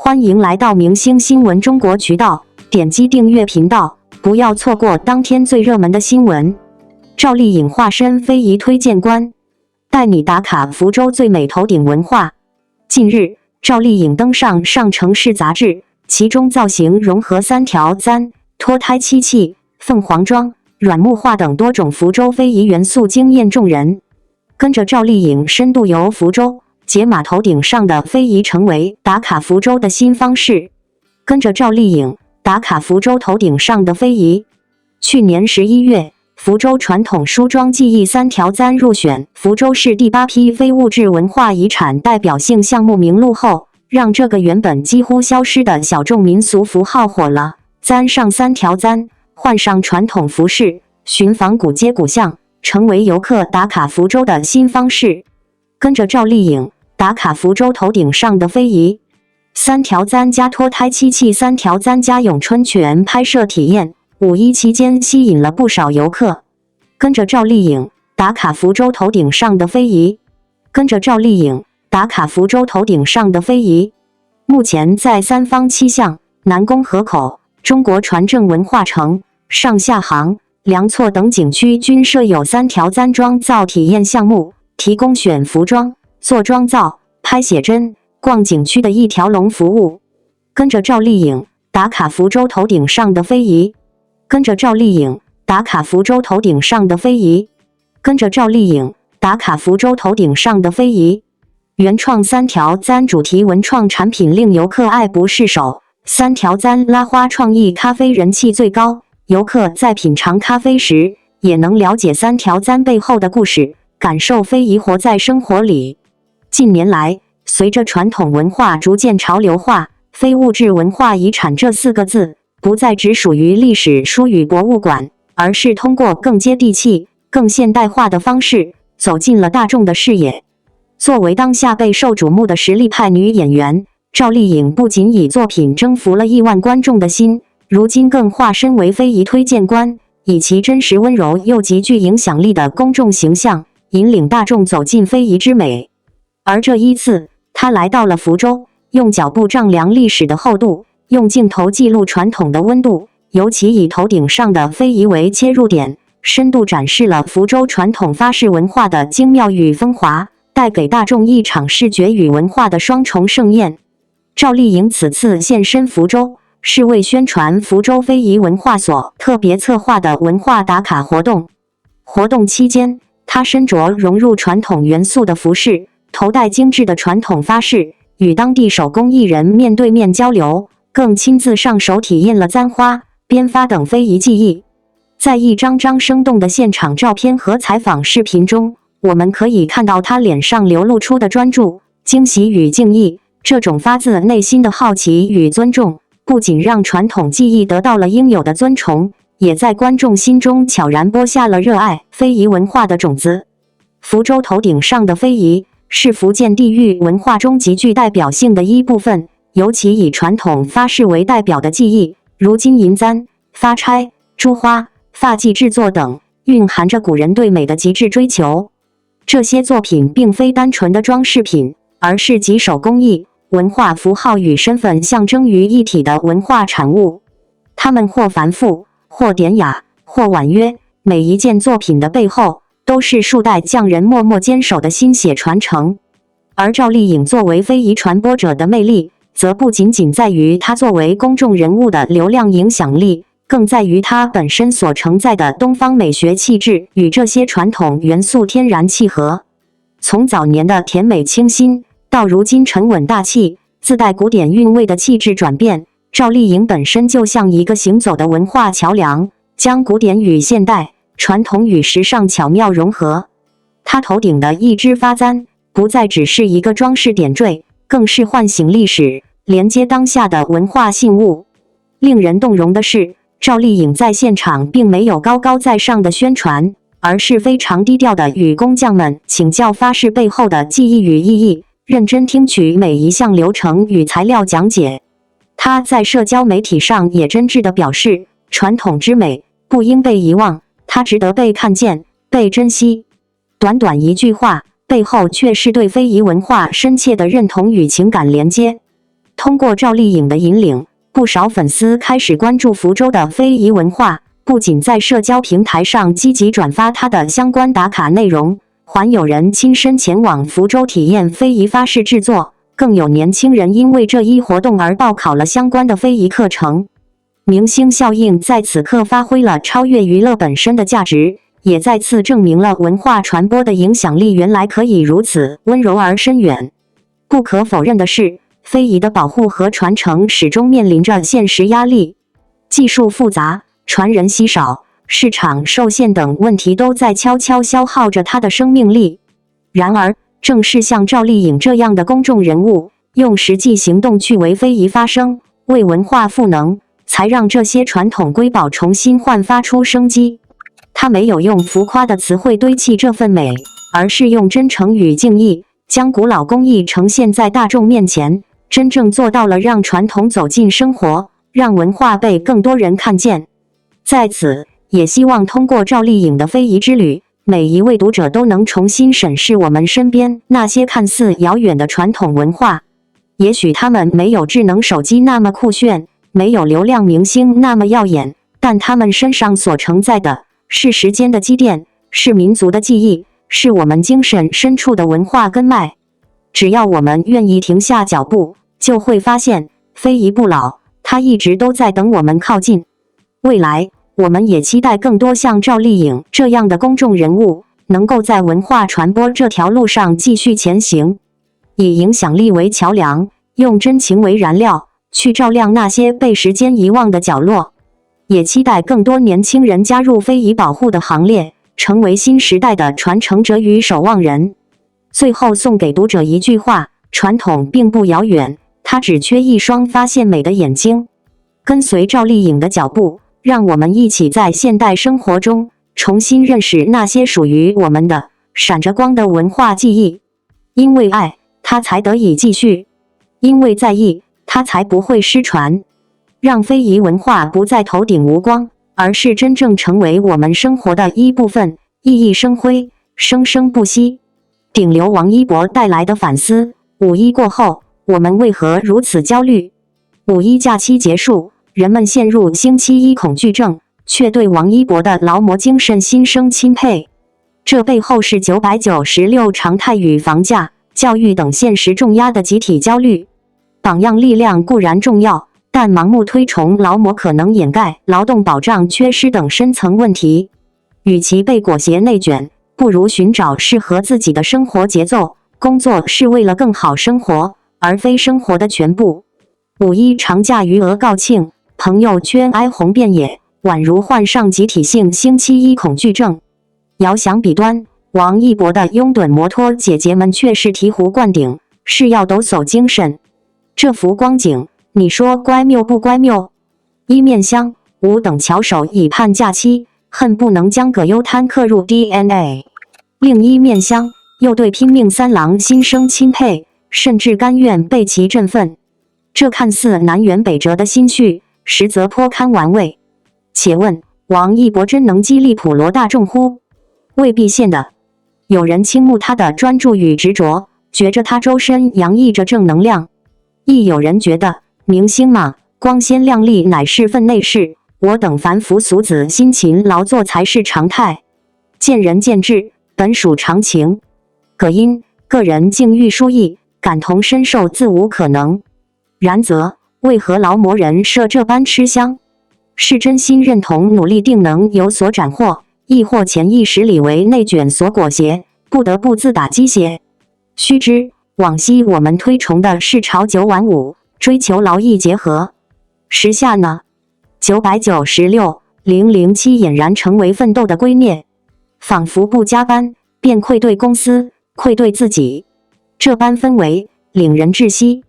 欢迎来到明星新闻中国渠道，点击订阅频道，不要错过当天最热门的新闻。赵丽颖化身非遗推荐官，带你打卡福州最美头顶文化。近日，赵丽颖登上《上城市》杂志，其中造型融合三条簪、脱胎漆器、凤凰装、软木画等多种福州非遗元素，惊艳众人。跟着赵丽颖深度游福州，解码头顶上的非遗，成为打卡福州的新方式。跟着赵丽颖打卡福州头顶上的非遗。去年11月，福州传统梳妆技艺三条簪入选福州市第8批非物质文化遗产代表性项目名录后，让这个原本几乎消失的小众民俗符号火了。簪上三条簪，换上传统服饰，寻访古街古巷，成为游客打卡福州的新方式。跟着赵丽颖打卡福州头顶上的非遗。三条簪加脱胎漆器，三条簪加咏春拳拍摄体验，五一期间吸引了不少游客。跟着赵丽颖打卡福州头顶上的非遗。跟着赵丽颖打卡福州头顶上的非遗。目前在三坊七巷、南宫河口、中国传政文化城、上下杭、梁厝等景区均设有三条簪妆造体验项目，提供选服装、做妆造、拍写真、逛景区的一条龙服务。跟着赵丽颖打卡福州头顶上的非遗。跟着赵丽颖打卡福州头顶上的非遗。跟着赵丽颖打卡福州头顶上的非遗。原创三条簪主题文创产品令游客爱不释手，三条簪拉花创意咖啡人气最高，游客在品尝咖啡时也能了解三条簪背后的故事，感受非遗活在生活里。近年来，随着传统文化逐渐潮流化，非物质文化遗产这4个字不再只属于历史书与博物馆，而是通过更接地气、更现代化的方式走进了大众的视野。作为当下备受瞩目的实力派女演员，赵丽颖不仅以作品征服了亿万观众的心，如今更化身为非遗推荐官，以其真实温柔又极具影响力的公众形象，引领大众走进非遗之美。而这一次，她来到了福州，用脚步丈量历史的厚度，用镜头记录传统的温度，尤其以头顶上的非遗为切入点，深度展示了福州传统发饰文化的精妙与风华，带给大众一场视觉与文化的双重盛宴。赵丽颖此次现身福州，是为宣传福州非遗文化所特别策划的文化打卡活动。活动期间，她身着融入传统元素的服饰，头戴精致的传统发饰，与当地手工艺人面对面交流，更亲自上手体验了簪花、编发等非遗技艺。在一张张生动的现场照片和采访视频中，我们可以看到她脸上流露出的专注、惊喜与敬意。这种发自内心的好奇与尊重，不仅让传统技艺得到了应有的尊崇，也在观众心中悄然播下了热爱非遗文化的种子。福州头顶上的非遗是福建地域文化中极具代表性的一部分，尤其以传统发饰为代表的技艺，如金银簪、发钗、珠花、发髻制作等，蕴含着古人对美的极致追求。这些作品并非单纯的装饰品，而是集手工艺、文化符号与身份象征于一体的文化产物。它们或繁复，或典雅，或婉约，每一件作品的背后都是数代匠人默默坚守的心血传承。而赵丽颖作为非遗传播者的魅力，则不仅仅在于她作为公众人物的流量影响力，更在于她本身所承载的东方美学气质与这些传统元素天然契合。从早年的甜美清新，到如今沉稳大气、自带古典韵味的气质转变，赵丽颖本身就像一个行走的文化桥梁，将古典与现代、传统与时尚巧妙融合。她头顶的一支发簪，不再只是一个装饰点缀，更是唤醒历史、连接当下的文化信物。令人动容的是，赵丽颖在现场并没有高高在上的宣传，而是非常低调地与工匠们请教发饰背后的技艺与意义，认真听取每一项流程与材料讲解。她在社交媒体上也真挚地表示，传统之美不应被遗忘，它值得被看见、被珍惜。短短一句话，背后却是对非遗文化深切的认同与情感连接。通过赵丽颖的引领，不少粉丝开始关注福州的非遗文化，不仅在社交平台上积极转发她的相关打卡内容，还有人亲身前往福州体验非遗发饰制作，更有年轻人因为这一活动而报考了相关的非遗课程。明星效应在此刻发挥了超越娱乐本身的价值，也再次证明了文化传播的影响力原来可以如此温柔而深远。不可否认的是，非遗的保护和传承始终面临着现实压力，技术复杂、传人稀少、市场受限等问题都在悄悄消耗着它的生命力。然而，正是像赵丽颖这样的公众人物，用实际行动去为非遗发声，为文化赋能，才让这些传统瑰宝重新焕发出生机。她没有用浮夸的词汇堆砌这份美，而是用真诚与敬意，将古老工艺呈现在大众面前，真正做到了让传统走进生活，让文化被更多人看见。在此，也希望通过赵丽颖的非遗之旅，每一位读者都能重新审视我们身边那些看似遥远的传统文化。也许他们没有智能手机那么酷炫，没有流量明星那么耀眼，但他们身上所承载的是时间的积淀，是民族的记忆，是我们精神深处的文化根脉。只要我们愿意停下脚步，就会发现非遗不老，它一直都在等我们靠近。未来，我们也期待更多像赵丽颖这样的公众人物，能够在文化传播这条路上继续前行，以影响力为桥梁，用真情为燃料，去照亮那些被时间遗忘的角落。也期待更多年轻人加入非遗保护的行列，成为新时代的传承者与守望人。最后送给读者一句话：传统并不遥远，它只缺一双发现美的眼睛。跟随赵丽颖的脚步，让我们一起在现代生活中重新认识那些属于我们的闪着光的文化记忆。因为爱，它才得以继续；因为在意，它才不会失传。让非遗文化不再头顶无光，而是真正成为我们生活的一部分，熠熠生辉，生生不息。顶流王一博带来的反思：五一过后，我们为何如此焦虑？五一假期结束，人们陷入星期一恐惧症，却对王一博的劳模精神心生钦佩。这背后是996常态与房价、教育等现实重压的集体焦虑。榜样力量固然重要，但盲目推崇劳模可能掩盖劳动保障缺失等深层问题。与其被裹挟内卷，不如寻找适合自己的生活节奏。工作是为了更好生活，而非生活的全部。五一长假余额告罄，朋友圈哀鸿遍野，宛如患上集体性星期一恐惧症。遥想彼端，王一博的拥趸摩托姐姐们却是醍醐灌顶，是要抖擞精神。这幅光景，你说乖谬不乖谬？一面厢，吾等翘首以盼假期，恨不能将葛优瘫刻入 DNA。另一面厢，又对拼命三郎心生钦佩，甚至甘愿被其振奋。这看似南辕北辙的心绪，实则颇堪玩味。且问王一博真能激励普罗大众乎？未必现的。有人倾慕他的专注与执着，觉着他周身洋溢着正能量；亦有人觉得明星嘛，光鲜亮丽乃是分内事，我等凡夫俗子辛勤劳作才是常态。见仁见智，本属常情。可因个人境遇殊异，感同身受自无可能。然则，为何劳模人设这般吃香？是真心认同努力定能有所斩获，亦或潜意识里为内卷所裹挟，不得不自打鸡血？须知，往昔我们推崇的是朝9晚5，追求劳逸结合。时下呢？996、007俨然成为奋斗的圭臬，仿佛不加班，便愧对公司，愧对自己。这般氛围，令人窒息。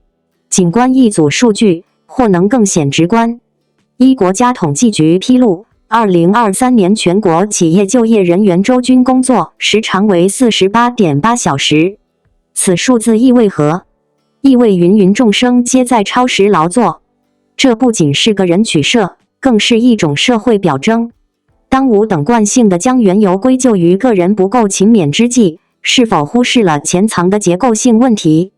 仅观一组数据，或能更显直观。一国家统计局披露，2023年全国企业就业人员周均工作时长为48.8小时。此数字意味何？意味芸芸众生皆在超时劳作。这不仅是个人取舍，更是一种社会表征。当吾等惯性的将缘由归咎于个人不够勤勉之际，是否忽视了潜藏的结构性问题？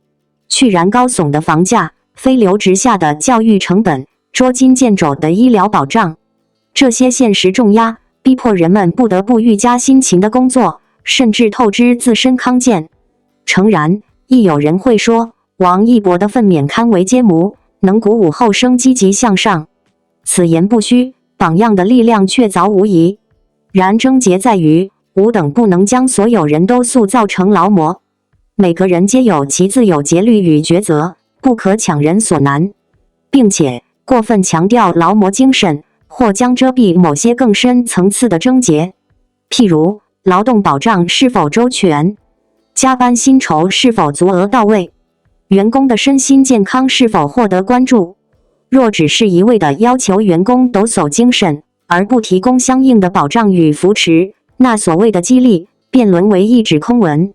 去然高耸的房价、飞流直下的教育成本、捉襟见肘的医疗保障，这些现实重压逼迫人们不得不愈加辛勤的工作，甚至透支自身康健。诚然，亦有人会说，王一博的奋勉堪为揭幕，能鼓舞后生积极向上。此言不虚，榜样的力量确凿无疑。然症结在于，吾等不能将所有人都塑造成劳模。每个人皆有其自有节律与抉择，不可强人所难，并且过分强调劳模精神，或将遮蔽某些更深层次的症结，譬如劳动保障是否周全，加班薪酬是否足额到位，员工的身心健康是否获得关注。若只是一味地要求员工抖擞精神，而不提供相应的保障与扶持，那所谓的激励便沦为一纸空文。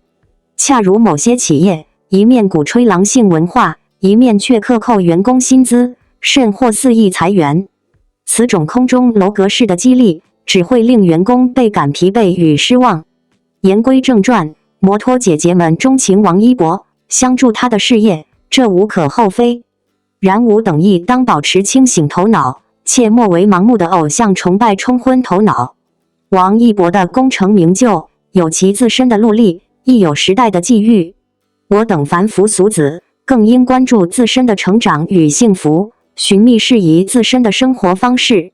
恰如某些企业一面鼓吹狼性文化，一面却克扣员工薪资，甚或肆意裁员。此种空中楼阁式的激励，只会令员工倍感疲惫与失望。言归正传，摩托姐姐们钟情王一博，相助他的事业，这无可厚非。然吾等亦当保持清醒头脑，切莫为盲目的偶像崇拜冲昏头脑。王一博的功成名就，有其自身的努力，亦有时代的际遇。我等凡夫俗子，更应关注自身的成长与幸福，寻觅适宜自身的生活方式。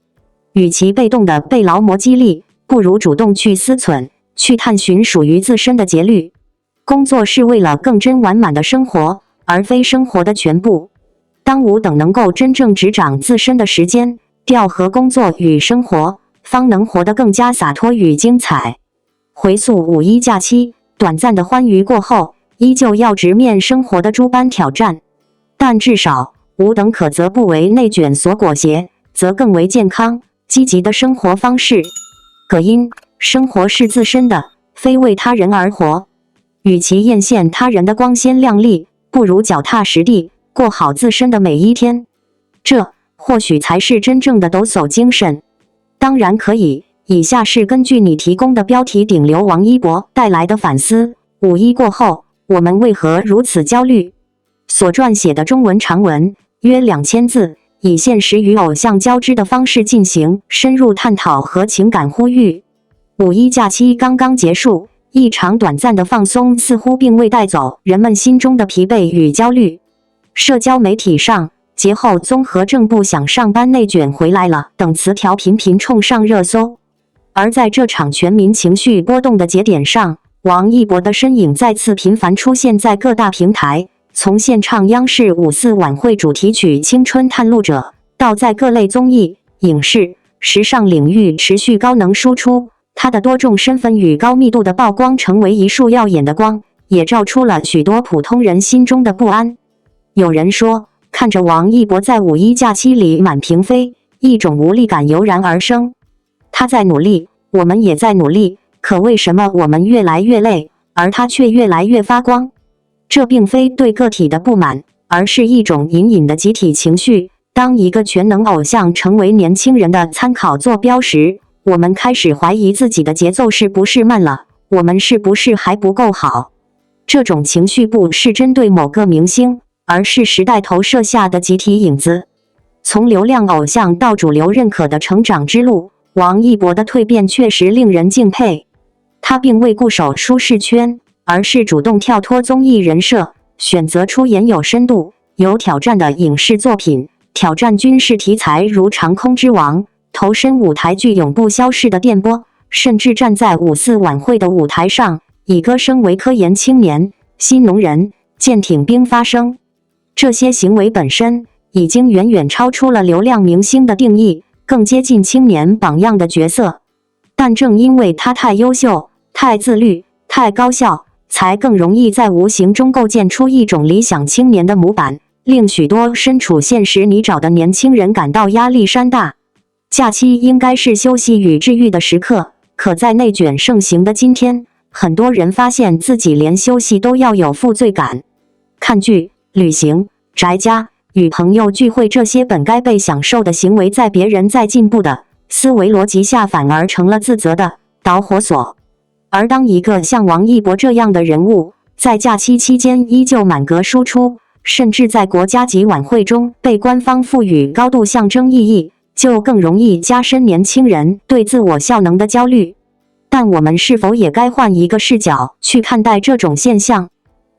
与其被动的被劳模激励，不如主动去思忖，去探寻属于自身的节律。工作是为了更真完满的生活，而非生活的全部。当吾等能够真正执掌自身的时间，调和工作与生活，方能活得更加洒脱与精彩。回溯五一假期，短暂的欢愉过后，依旧要直面生活的诸般挑战，但至少吾等可则不为内卷所裹挟，则更为健康积极的生活方式。可因生活是自身的，非为他人而活，与其艳羡他人的光鲜亮丽，不如脚踏实地过好自身的每一天，这或许才是真正的抖擞精神。当然可以，以下是根据你提供的标题顶流王一博带来的反思：五一过后，我们为何如此焦虑？所撰写的中文长文约2000字，以现实与偶像交织的方式进行深入探讨和情感呼吁。五一假期刚刚结束，一场短暂的放松似乎并未带走人们心中的疲惫与焦虑。社交媒体上，节后综合症不想上班内卷回来了等词条频频冲上热搜。而在这场全民情绪波动的节点上，王一博的身影再次频繁出现在各大平台，从献唱央视5·4晚会主题曲《青春探路者》，到在各类综艺、影视、时尚领域持续高能输出，他的多重身份与高密度的曝光成为一束耀眼的光，也照出了许多普通人心中的不安。有人说，看着王一博在五一假期里满屏飞，一种无力感油然而生。他在努力，我们也在努力，可为什么我们越来越累，而他却越来越发光？这并非对个体的不满，而是一种隐隐的集体情绪。当一个全能偶像成为年轻人的参考坐标时，我们开始怀疑自己的节奏是不是慢了，我们是不是还不够好？这种情绪不是针对某个明星，而是时代投射下的集体影子。从流量偶像到主流认可的成长之路，王一博的蜕变确实令人敬佩。他并未固守舒适圈，而是主动跳脱综艺人设，选择出演有深度、有挑战的影视作品，挑战军事题材如《长空之王》，投身舞台剧永不消逝的电波，甚至站在5·4晚会的舞台上，以歌声为科研青年、新农人、舰艇兵发声。这些行为本身已经远远超出了流量明星的定义，更接近青年榜样的角色。但正因为他太优秀、太自律、太高效，才更容易在无形中构建出一种理想青年的模板，令许多身处现实泥沼的年轻人感到压力山大。假期应该是休息与治愈的时刻，可在内卷盛行的今天，很多人发现自己连休息都要有负罪感。看剧、旅行、宅家、与朋友聚会，这些本该被享受的行为，在别人在进步的思维逻辑下，反而成了自责的导火索。而当一个像王一博这样的人物，在假期期间依旧满格输出，甚至在国家级晚会中被官方赋予高度象征意义，就更容易加深年轻人对自我效能的焦虑。但我们是否也该换一个视角去看待这种现象？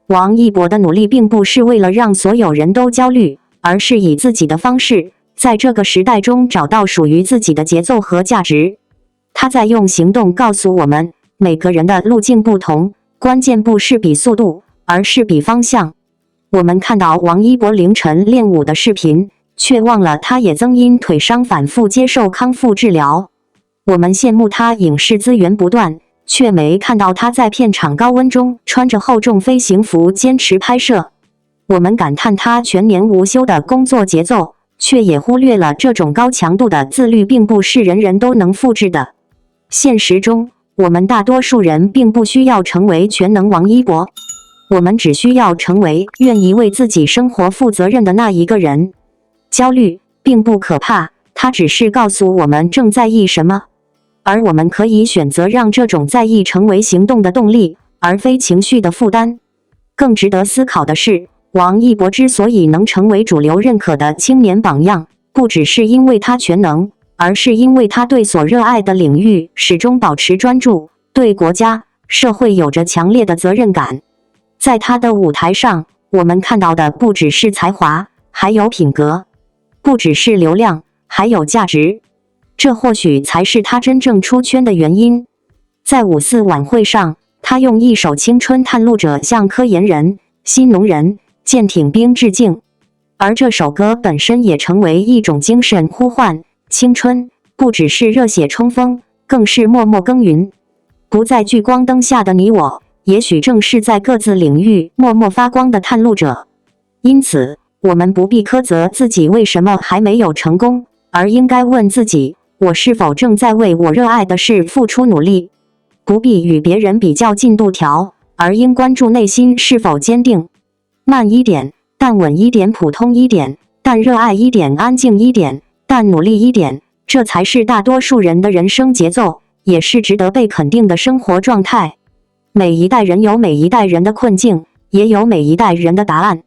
王一博的努力并不是为了让所有人都焦虑，而是以自己的方式，在这个时代中找到属于自己的节奏和价值。他在用行动告诉我们，每个人的路径不同，关键不是比速度，而是比方向。我们看到王一博凌晨练舞的视频，却忘了他也曾因腿伤反复接受康复治疗。我们羡慕他影视资源不断，却没看到他在片场高温中穿着厚重飞行服坚持拍摄。我们感叹他全年无休的工作节奏，却也忽略了这种高强度的自律并不是人人都能复制的。现实中，我们大多数人并不需要成为全能王一博，我们只需要成为愿意为自己生活负责任的那一个人。焦虑并不可怕，它只是告诉我们正在意什么，而我们可以选择让这种在意成为行动的动力，而非情绪的负担。更值得思考的是，王一博之所以能成为主流认可的青年榜样，不只是因为他全能，而是因为他对所热爱的领域始终保持专注，对国家、社会有着强烈的责任感。在他的舞台上，我们看到的不只是才华，还有品格；不只是流量，还有价值。这或许才是他真正出圈的原因。在5·4晚会上，他用一首《青春探路者》向科研人、新农人、舰艇兵致敬，而这首歌本身也成为一种精神呼唤。青春不只是热血冲锋，更是默默耕耘。不在聚光灯下的你我，也许正是在各自领域默默发光的探路者。因此，我们不必苛责自己为什么还没有成功，而应该问自己，我是否正在为我热爱的事付出努力？不必与别人比较进度条，而应关注内心是否坚定。慢一点，但稳一点，普通一点，但热爱一点，安静一点，但努力一点，这才是大多数人的人生节奏，也是值得被肯定的生活状态。每一代人有每一代人的困境，也有每一代人的答案。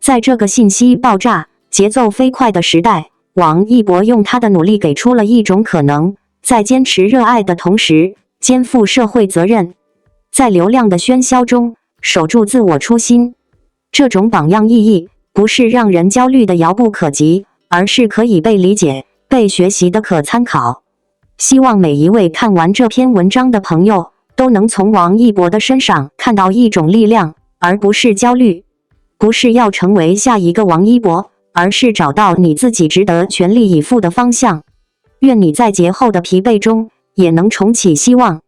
在这个信息爆炸、节奏飞快的时代，王一博用他的努力给出了一种可能，在坚持热爱的同时，肩负社会责任，在流量的喧嚣中守住自我初心。这种榜样意义不是让人焦虑的遥不可及，而是可以被理解、被学习的可参考。希望每一位看完这篇文章的朋友都能从王一博的身上看到一种力量，而不是焦虑。不是要成为下一个王一博，而是找到你自己值得全力以赴的方向。愿你在节后的疲惫中也能重启希望，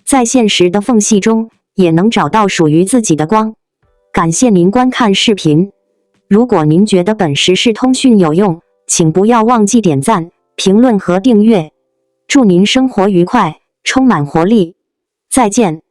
在现实的缝隙中也能找到属于自己的光。感谢您观看视频。如果您觉得本时事通讯有用，请不要忘记点赞、评论和订阅。祝您生活愉快，充满活力。再见。